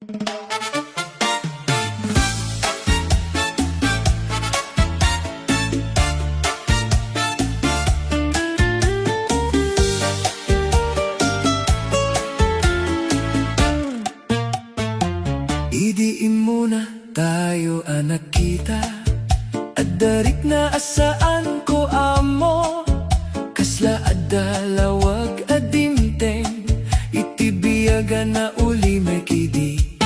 Idiin muna tayo anak kita, at darik na asaan ko amo, kasla adalawag adimteng, itibiyaga na uli may kidi.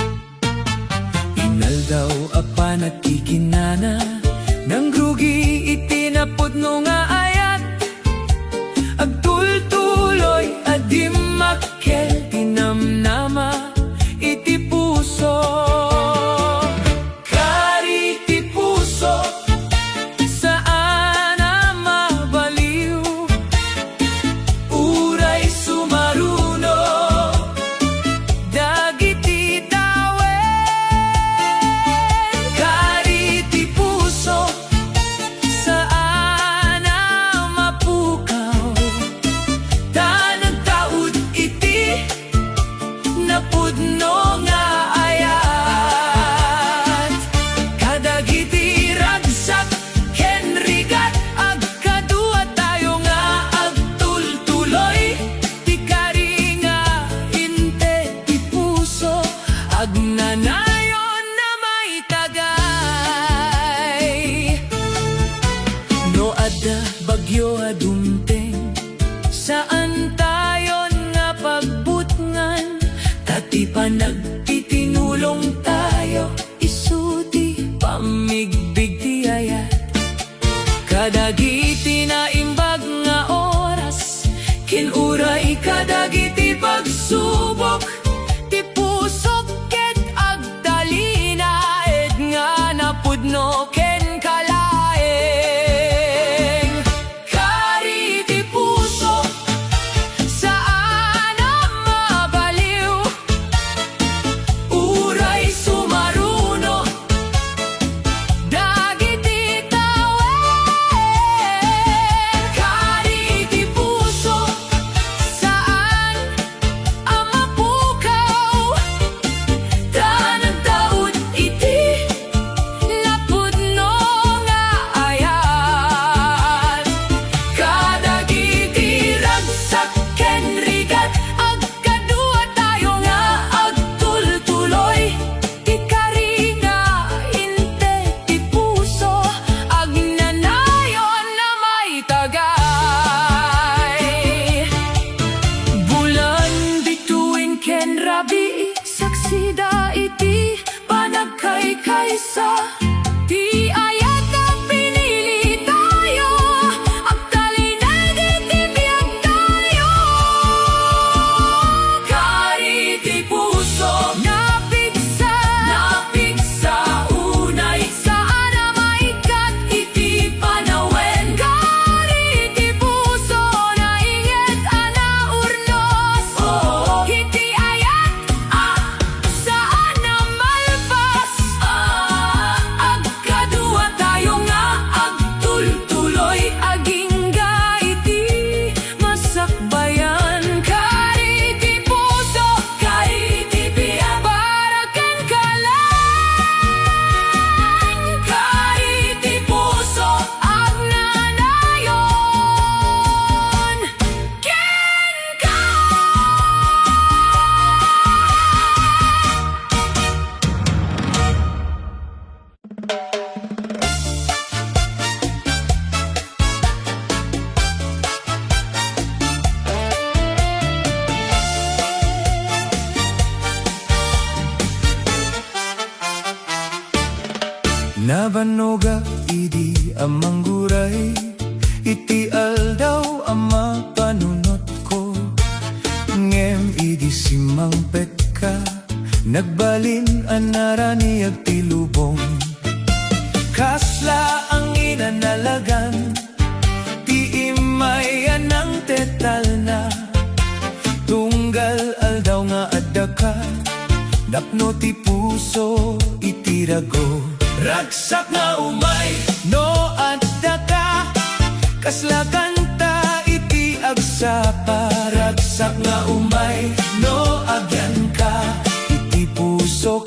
Inaldaw apan at kikinana, nang grugi itinapod no nga ayat, agtultuloy adim makkel tinamnama, iti puso. Agnanayon na may tagay, no adda bagyo adumteng, saan tayo nga pagbutngan, tati pa nagtitinulong tayo, isuti pamigbig ti ayat. Kadagiti na imbag nga oras, kinuray kadagiti pagsubok, ti pusok no ken kalaeng. Kari ti puso, saan ang mabaliw, uray sumaruno, dagiti tawen. Kari ti puso, saan ang mapukaw, tanang taod iti saksida iti panagkay-kaysa, ti ayat na pinili tayo, agtalinag iti biyag tayo. Kari ti puso, napigsa unay, saan na maikat iti panawen. Kari ti puso, nainget ana urnos, iti nabanoga idi amang guray, iti aldaw ama panunot ko, ngem idi simang petka, nagbalin anarani agtilubong, kasla ang inanalagan, ti imay anang tetal na, tunggal aldaw nga adaka, napno ti puso itirago. Ragsak nga umay, no adda ka, kasla kanta iti agsapa. Ragsak nga umay, no agyan ka, iti puso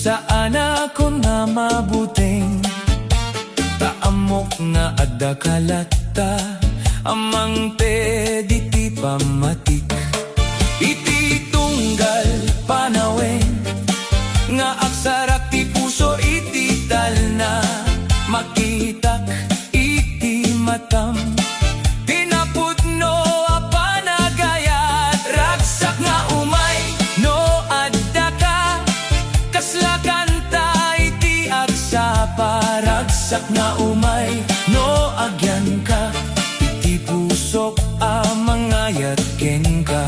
saan ako nga mabuting taamok nga adda kalata amang pedi ti pamatik iti tunggal panawen nga aksarak ti puso iti talna makitak iti matam tinapudno a panagayat ragsak nga umay no adda ka kasla kanta iti agsapa ragsak nga umay no agyan ka iti pusok a mangayat ken ka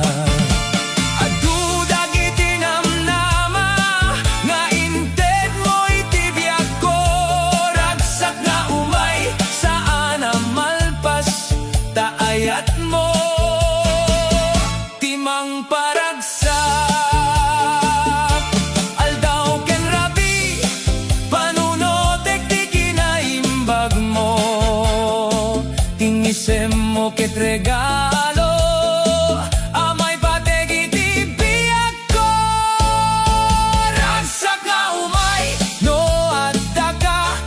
ayat mo timang paragsak aldaw ken rabi panunotek ti kinaimbag mo tingisem mo ket regalo amay pateg iti biag ko ragsak nga umay no adda ka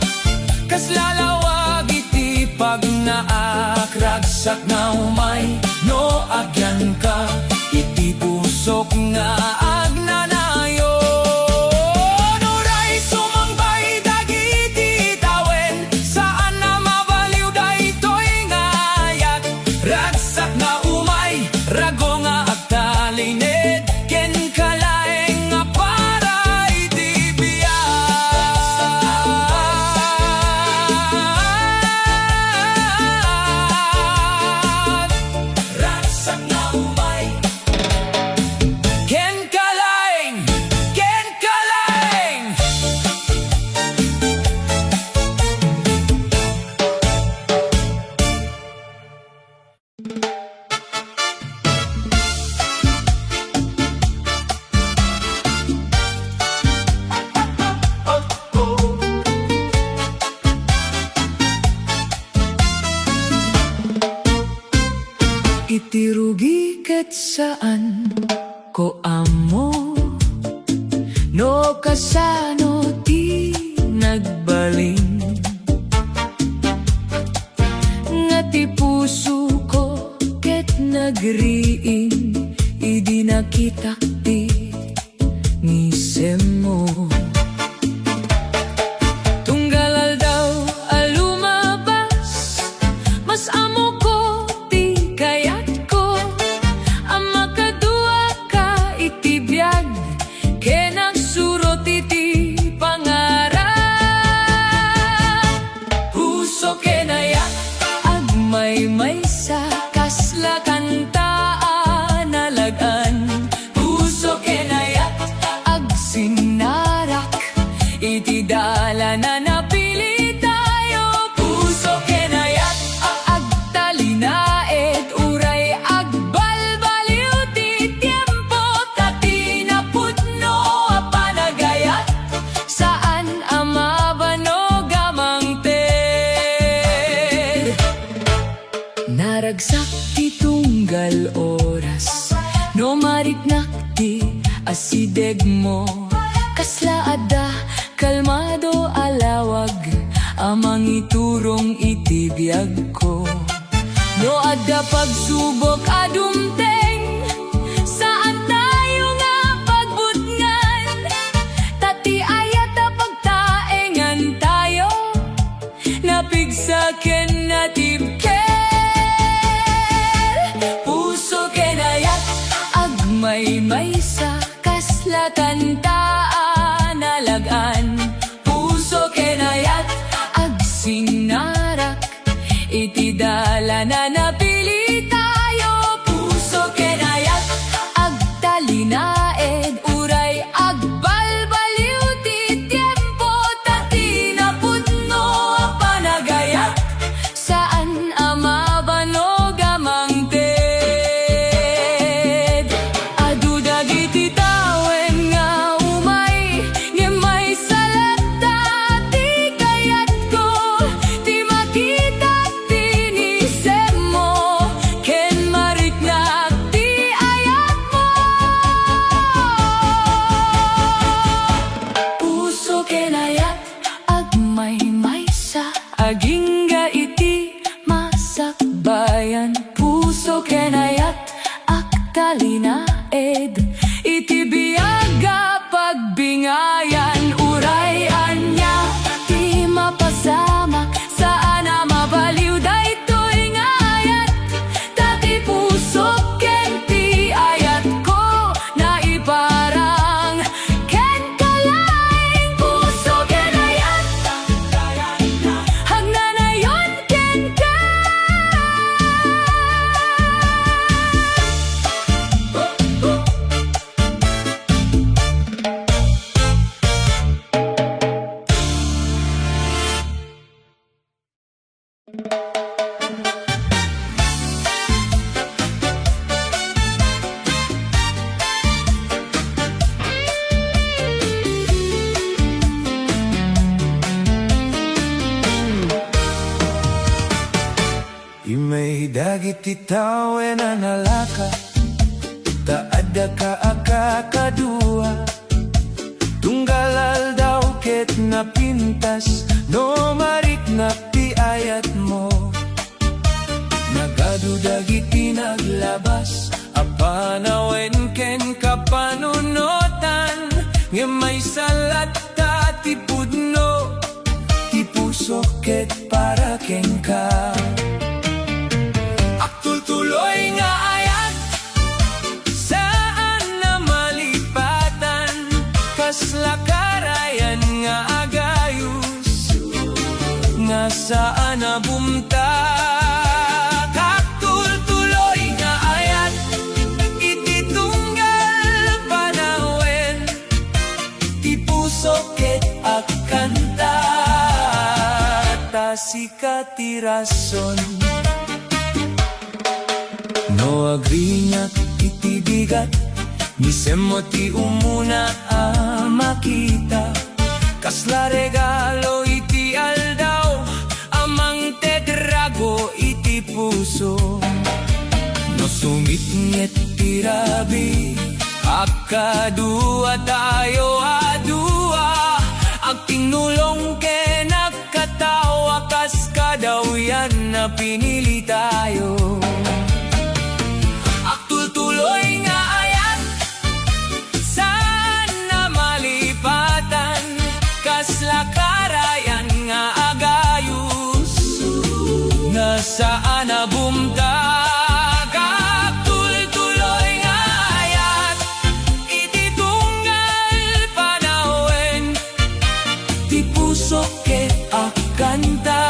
kaslalawag iti pagnaak ragsak nga umay no agyan ka iti pusok nga agnanayo nuray sumangbay dagiti tawen saan na mabaliw daytoy ngayat ragsak nga umay rago nga agtalined ken kalaeng nga para iti ragsak nga umay ken kalaeng iti rugi ket saan ko amo no kasano ti nagbaling nga ti puso ko ket nagriing idi nakita ti ngisem mo tunggal aldaw alumabas mas amo ko ti kayat ko ang makadua ka iti biag ken agsurot iti pangarap puso ken ayat agmay sa kasla kantaan alagan puso ken ayat agsinarak iti dalan na napili tayo puso ken ayat agtalinaed uray agbalbaliw ti tiempo tati napudno a panagayat saan amabanog amang ted naragsak ti tunggal oras no mariknak ti asideg mo kasla adda kalmado alawag amang iturong iti biag ko no adda pagsubok adumteng saan tayo nga pagbutngan tati ayat a pagtaengan tayo napigsaken natibker puso ken ayat agmay sa kasla kantaan alagan puso ken ayat agsinarak iti dalan na napili tayo puso ken ayat agtalinaed uray agbalbaliw ti tiempo tati napudno a panagayat dagiti tawe na nalaka, taada ka akakadua. Tunggalal daw ket na pintas, no marik na piayat mo. Nagadu dagiti naglabas, apanawen ken kapanunotan. Nga may salat ta tipudno, tipusok ket para ken ka. Tuloy nga ayat, saan na malipatan, kasla karayan nga agayus, nga saan na bumta. Tuloy nga ayat, ititunggal panawen, tipusok ket akanta, tasikatirason. No agrinya iti bigat, misemo ti umuna makita. Kasla regalo iti aldaw, amang tedrago iti puso. No sumitnget ti rabi, akadua tayo adua. Agtinulong ke nakatawa, kas kadawyan na pinili tayo. Tuloy nga ayat, saan na malipatan, kasla karayan nga agayus, nga saan na bumtag. Tuloy nga ayat, ititunggal panawen, tipusok ket akanta,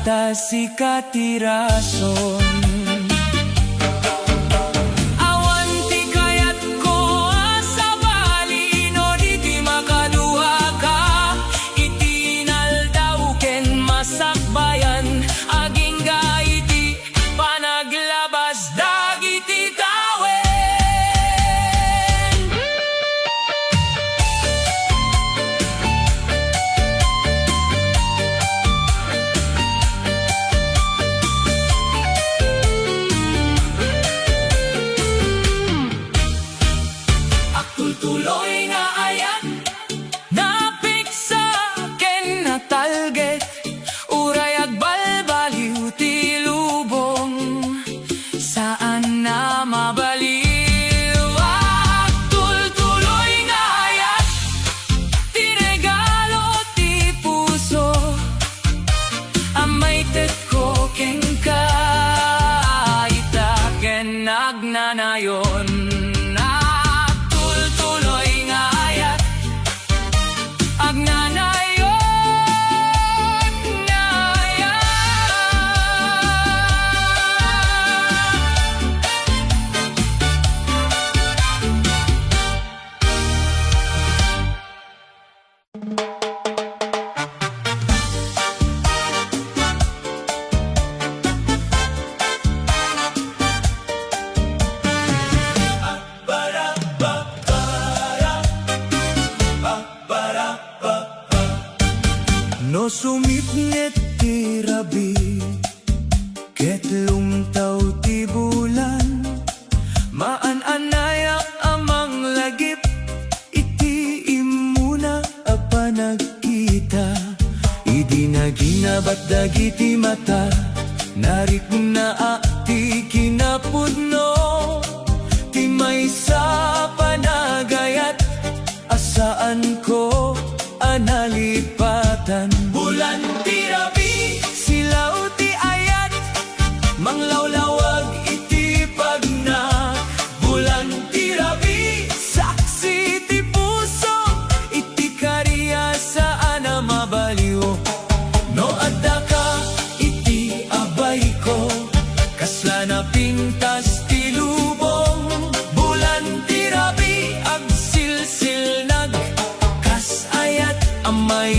tasikatirason. Tuloy nga ayat, napiksa ken natalget, uray agbalbaliw ti lubong, saan na mabaliw. Tuloy nga ayat, ti regalo ti puso, amay tet ko ken ka, ita ken nagnanayon. No sumitnget ti rabi, ket lumtaw ti bulan, maan-anayak amang lagip, iti imuna a panagkita. Idi na ginabat dagiti mata, narik na ti kinapudno, ti maysa panagayat, asaan ko analipatan. Bulan ti rabi, silaw ti ayat, manglawlawag iti pagnak. Bulan ti rabi, saksi ti puso, iti kariya saan na mabaliw. No adda ka iti abay ko, kasla na pintas ti lubong. Bulan ti rabi, agsilsil nag, kas ayat amay